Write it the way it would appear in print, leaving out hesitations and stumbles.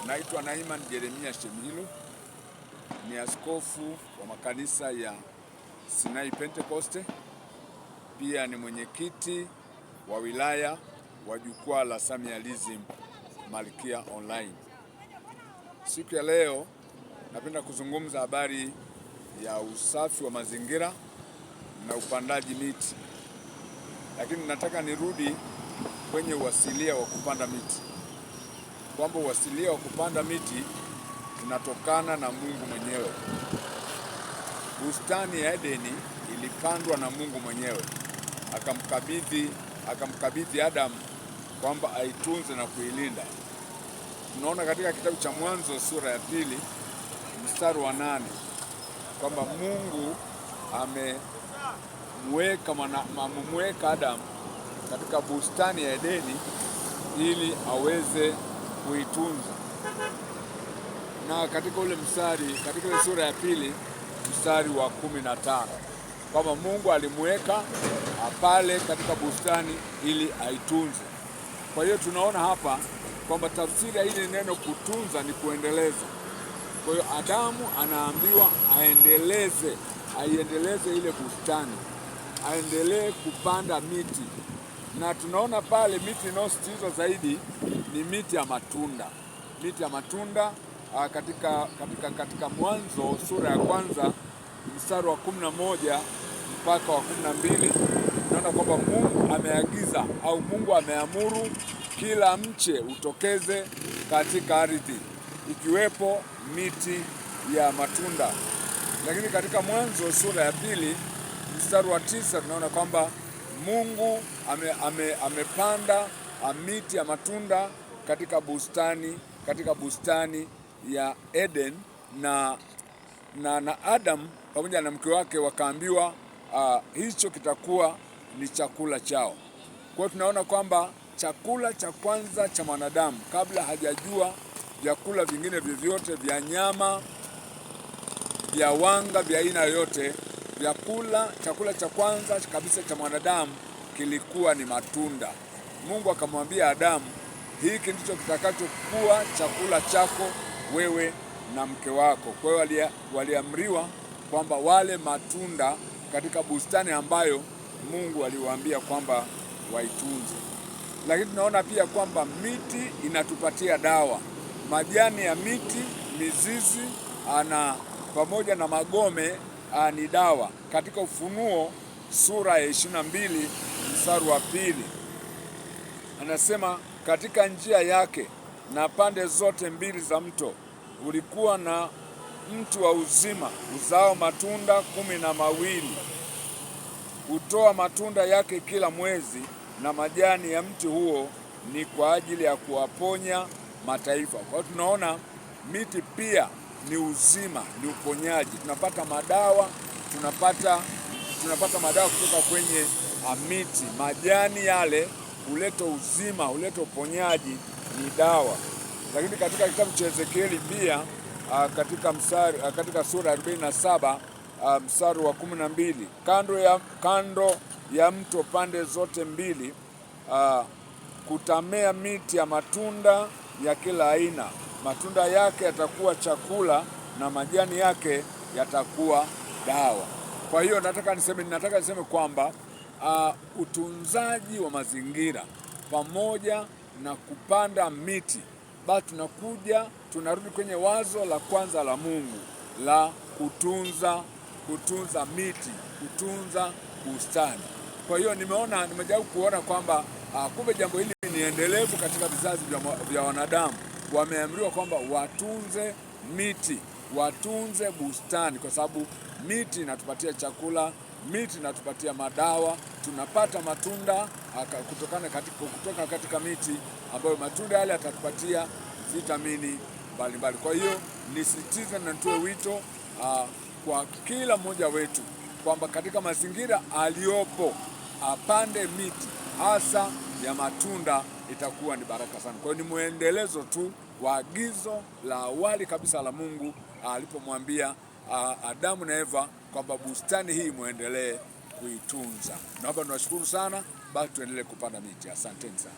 Naitwa Naiman Jeremia Shemilu, ni askofu wa makanisa ya Sinai Pentekoste. Pia ni mwenyekiti wa wilaya wa jukwaa la Samialism Malkia Online. Siku ya leo napenda kuzungumza habari ya usafi wa mazingira na upandaji miti, lakini nataka nirudi kwenye uasilia wa kupanda miti, kwamba uasilia wa kupanda miti unatokana na Mungu mwenyewe. Bustani ya Edeni ilipandwa na Mungu mwenyewe, akamkabidhi Adamu kwamba aitunze na kuilinda. Tunaona katika kitabu cha Mwanzo sura ya 2 mstari wa 8 kwamba Mungu amemweka Adamu katika bustani ya Edeni ili aweze kuitunza. Na katika ule mstari, katika ile sura ya 2 mstari wa 15 kwamba Mungu alimweka pale katika bustani ili aitunze. Kwa hiyo tunaona hapa kwamba tafsiri ya hili neno kutunza ni kuendeleza. Kwa hiyo Adamu anaambiwa aiendeleze ile bustani, aendelee kupanda miti. Na tunaona pale miti inayositizwa zaidi ni miti ya matunda. Miti ya matunda katika Mwanzo sura ya 1 mstari wa 11 mpaka wa 12 tunaona kwamba Mungu ameagiza au Mungu ameamuru kila mche utokeze katika ardhi, ikiwepo miti ya matunda. Lakini katika Mwanzo sura ya 2 mstari wa 9 tunaona kwamba Mungu amepanda miti ya matunda katika bustani ya Eden na Adam pamoja na mke wake wakaambiwa hicho kitakuwa ni chakula chao. Kwa hiyo tunaona kwamba chakula cha kwanza cha mwanadamu kabla hajajua vyakula vingine vyovyote vya nyama, vya wanga, vya aina yoyote, chakula cha kwanza kabisa cha mwanadamu kilikuwa ni matunda. Mungu akamwambia Adamu, hiki ndicho kitakachokuwa chakula chako wewe na mke wako. Kwa hiyo waliamriwa kwamba wale matunda katika bustani ambayo Mungu aliwaambia kwamba waitunze. Lakini tunaona pia kwamba miti inatupatia dawa. Majani ya miti, mizizi pamoja na magome ni dawa. Katika Ufunuo sura ya 22 mstari wa 2 anasema, katika njia yake na pande zote mbili za mto ulikuwa na mti wa uzima uzao matunda 12, hutoa matunda yake kila mwezi, na majani ya mti huo ni kwa ajili ya kuwaponya mataifa. Kwa hiyo tunaona miti pia ni uzima, ni uponyaji. Tunapata madawa kutoka kwenye miti. Majani yale huleta uzima, huleta uponyaji, ni dawa. Lakini katika kitabu cha Ezekieli pia katika sura ya 47 mstari wa 12, kando ya mto pande zote mbili kutamea miti ya matunda ya kila aina. Matunda yake yatakuwa chakula na majani yake yatakuwa dawa. Kwa hiyo nataka niseme kwamba utunzaji wa mazingira pamoja na kupanda miti, basi tunarudi kwenye wazo la kwanza la Mungu la kutunza miti, kutunza bustani. Kwa hiyo nimejaribu kuona kwamba kumbe jambo hili ni endelevu katika vizazi vya wanadamu. Wameamriwa kwamba watunze miti, watunze bustani, kwa sababu miti inatupatia chakula, miti inatupatia madawa. Tunapata matunda kutoka katika miti, ambayo matunda yale yatatupatia vitamini mbalimbali. Kwa hiyo nisitize na nitoe wito kwa kila mmoja wetu kwamba katika mazingira aliyopo apande miti hasa ya matunda, itakuwa ni baraka sana. Kwa hiyo ni muendelezo tu wa agizo la awali kabisa la Mungu alipomwambia Adamu na Eva kwamba bustani hii muendelee kuitunza. Naomba niwashukuru sana, basi tuendelee kupanda miti. Asanteni sana.